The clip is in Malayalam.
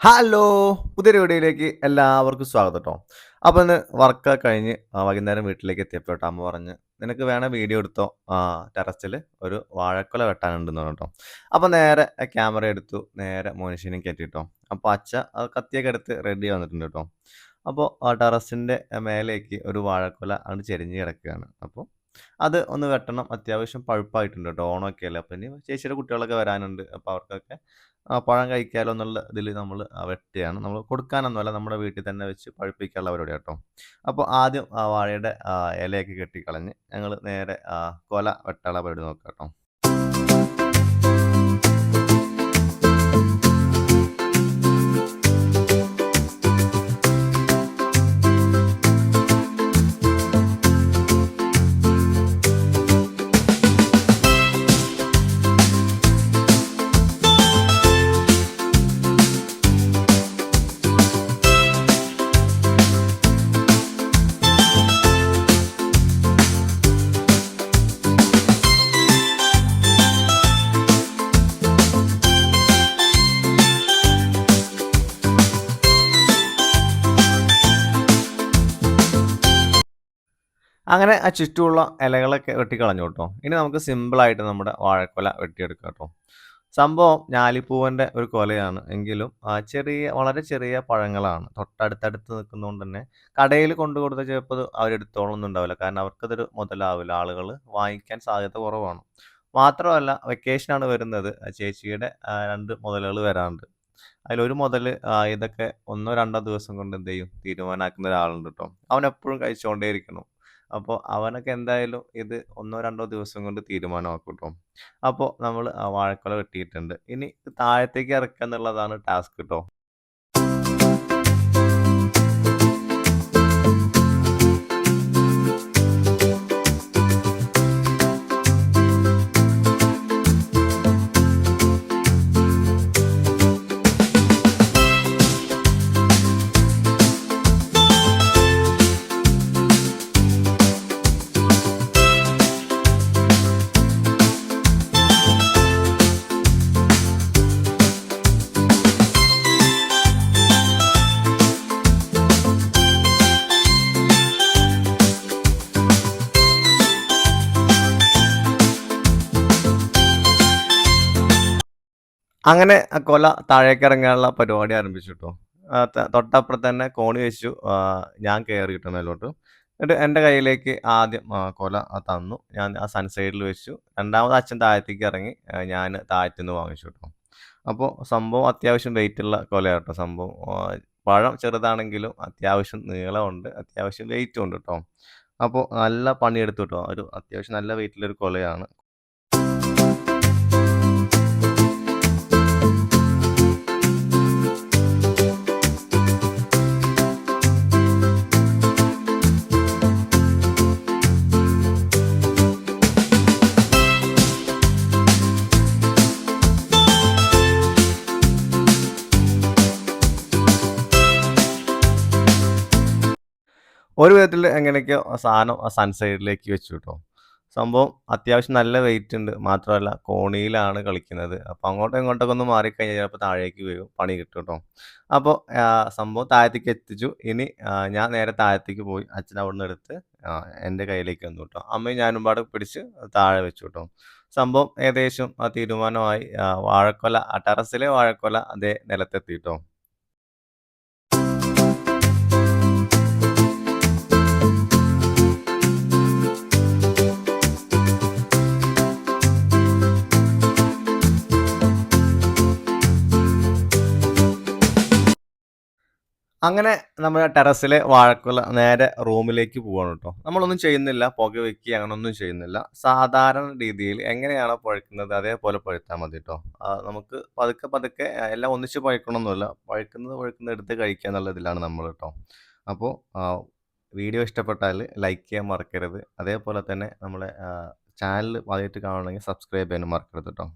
ഹലോ! പുതിയൊരു വീഡിയോയിലേക്ക് എല്ലാവർക്കും സ്വാഗതം ട്ടോ. അപ്പൊ ഇന്ന് വർക്കൊക്കെ കഴിഞ്ഞ് വൈകുന്നേരം വീട്ടിലേക്ക് എത്തിയപ്പോൾ ട്ടോ അമ്മ പറഞ്ഞ്, "നിനക്ക് വേണേ വീഡിയോ എടുത്തോ. ടെറസില് ഒരു വാഴക്കുല വെട്ടാനുണ്ടെന്ന്" പറഞ്ഞു ട്ടോ. അപ്പൊ നേരെ ക്യാമറ എടുത്തു. നേരെ മോനിഷിനെയും കേറ്റി ട്ടോ. അപ്പൊ അച്ഛ കത്തിയൊക്കെ എടുത്ത് റെഡി വന്നിട്ടുണ്ട് ട്ടോ. അപ്പൊ ടെറസിന്റെ മേലേക്ക് ഒരു വാഴക്കുല അങ്ങട് ചെരിഞ്ഞ് കിടക്കുകയാണ്. അപ്പൊ അത് ഒന്ന് വെട്ടണം. അത്യാവശ്യം പഴുപ്പായിട്ടുണ്ട് ട്ടോ. ഓണമൊക്കെയല്ലേ. അപ്പൊ ഇനി ചേച്ചിയുടെ കുട്ടികളൊക്കെ വരാനുണ്ട്. അപ്പൊ അവർക്കൊക്കെ പഴം കഴിക്കാലോ എന്നുള്ള ഇതില് നമ്മള് വെട്ടുകയാണ്. നമ്മള് കൊടുക്കാനൊന്നുമല്ല. നമ്മുടെ വീട്ടിൽ തന്നെ വെച്ച് പഴുപ്പിക്കാനുള്ള പരിപാടിയാ ട്ടോ. അപ്പൊ ആദ്യം വാഴയുടെ ഇലയൊക്കെ കെട്ടിക്കളഞ്ഞ് ഞങ്ങള് നേരെ കൊല വെട്ടാനുള്ള പരിപാടി നോക്കാം ട്ടോ. അങ്ങനെ ആ ചുറ്റുമുള്ള ഇലകളൊക്കെ വെട്ടിക്കളഞ്ഞു ട്ടോ. ഇനി നമുക്ക് സിമ്പിളായിട്ട് നമ്മുടെ വാഴക്കുല വെട്ടിയെടുക്കാം ട്ടോ. സംഭവം ഞാലിപ്പൂവന്റെ ഒരു കൊലയാണ്. എങ്കിലും വളരെ ചെറിയ പഴങ്ങളാണ്. തൊട്ടടുത്തടുത്ത് നിൽക്കുന്നോണ്ട് തന്നെ കടയില് കൊണ്ട് കൊടുത്താൽ ചിലപ്പോ അത് അവരെടുത്തോളൊന്നും ഉണ്ടാവില്ല. കാരണം അവർക്കതൊരു മുതലാവില്ല. ആളുകള് വാങ്ങിക്കാൻ സാധ്യത കുറവാണ്. മാത്രമല്ല വെക്കേഷനാണ് വരുന്നത്. ചേച്ചിയുടെ 2 മുതലുകള് വരാനുണ്ട്. അതിലൊരു മുതല് ഇതൊക്കെ 1 2 ദിവസം കൊണ്ട് എന്ത് ചെയ്യും തീരുമാനാക്കുന്ന ഒരാളുണ്ട് ട്ടോ. അവനെപ്പഴും കഴിച്ചോണ്ടേയിരിക്കണം. അപ്പൊ അവനൊക്കെ എന്തായാലും ഇത് 1 2 ദിവസം കൊണ്ട് തീരുമാനമാക്കും ട്ടോ. അപ്പൊ നമ്മള് വാഴക്കുല വെട്ടിയിട്ടുണ്ട്. ഇനി ഇത് താഴത്തേക്ക് ഇറക്കുക എന്നുള്ളതാണ് ടാസ്ക് ട്ടോ. അങ്ങനെ ആ കൊല താഴേക്കിറങ്ങാനുള്ള പരിപാടി ആരംഭിച്ചു ട്ടോ. തൊട്ടപ്പുറത്ത് തന്നെ കോണി വെച്ചു. ഞാൻ കേറിട്ടോ മേലോട്ട്. എന്നിട്ട് എൻ്റെ കയ്യിലേക്ക് ആദ്യം കൊല തന്നു. ഞാൻ ആ സൺസൈഡിൽ വെച്ചു. രണ്ടാമത് അച്ഛൻ താഴത്തേക്ക് ഇറങ്ങി. ഞാന് താഴത്തുനിന്ന് വാങ്ങിച്ചു ട്ടോ. അപ്പൊ സംഭവം അത്യാവശ്യം വെയിറ്റുള്ള കൊലയാട്ടോ സംഭവം. പഴം ചെറുതാണെങ്കിലും അത്യാവശ്യം നീളമുണ്ട്. അത്യാവശ്യം വെയിറ്റും ഉണ്ട് ട്ടോ. അപ്പൊ നല്ല പണിയെടുത്തു ട്ടോ. ഒരു അത്യാവശ്യം നല്ല വെയിറ്റുള്ളൊരു കൊലയാണ്. ഒരു വിധത്തില് എങ്ങനെയൊക്കെയോ ആ സാധനം ആ സൺസൈഡിലേക്ക് വെച്ചു ട്ടോ. സംഭവം അത്യാവശ്യം നല്ല വെയിറ്റ് ഉണ്ട്. മാത്രമല്ല കോണിയിലാണ് കളിക്കുന്നത്. അപ്പൊ അങ്ങോട്ടും ഇങ്ങോട്ടൊക്കെ ഒന്ന് മാറിക്കഴിഞ്ഞാൽ ചിലപ്പോ താഴേക്ക് വീഴും. പണി കിട്ടും ട്ടോ. അപ്പൊ സംഭവം താഴത്തേക്ക് എത്തിച്ചു. ഇനി ഞാൻ നേരെ താഴത്തേക്ക് പോയി. അച്ഛൻ അവിടുന്ന് എടുത്ത് എൻ്റെ കയ്യിലേക്ക് തന്നു ട്ടോ. അമ്മയും ഞാനും പാടെ പിടിച്ച് താഴെ വെച്ചു ട്ടോ. സംഭവം ഏകദേശം തീരുമാനമായി. വാഴക്കൊല ടെറസിലെ വാഴക്കൊല അതേ നിലത്തെത്തി ട്ടോ. അങ്ങനെ നമ്മുടെ ടെറസിലെ വാഴക്കുല നേരെ റൂമിലേക്ക് പോവാണ് ട്ടോ. നമ്മളൊന്നും ചെയ്യുന്നില്ല. പുകവെക്കുക അങ്ങനൊന്നും ചെയ്യുന്നില്ല. സാധാരണ രീതിയിൽ എങ്ങനെയാണോ പഴുക്കുന്നത് അതേപോലെ പഴുത്താൽ മതി ട്ടോ. നമുക്ക് പതുക്കെ പതുക്കെ എല്ലാം ഒന്നിച്ച് പഴുക്കണമൊന്നുമില്ല. പഴുക്കുന്നത് എടുത്ത് കഴിക്കുക എന്നുള്ള ഇതിലാണ് നമ്മൾ ട്ടോ. അപ്പോൾ വീഡിയോ ഇഷ്ടപ്പെട്ടാൽ ലൈക്ക് ചെയ്യാൻ മറക്കരുത്. അതേപോലെ തന്നെ നമ്മളെ ചാനൽ ആദ്യമായിട്ട് കാണുകയാണെങ്കിൽ സബ്സ്ക്രൈബ് ചെയ്യാനും മറക്കരുത് ട്ടോ.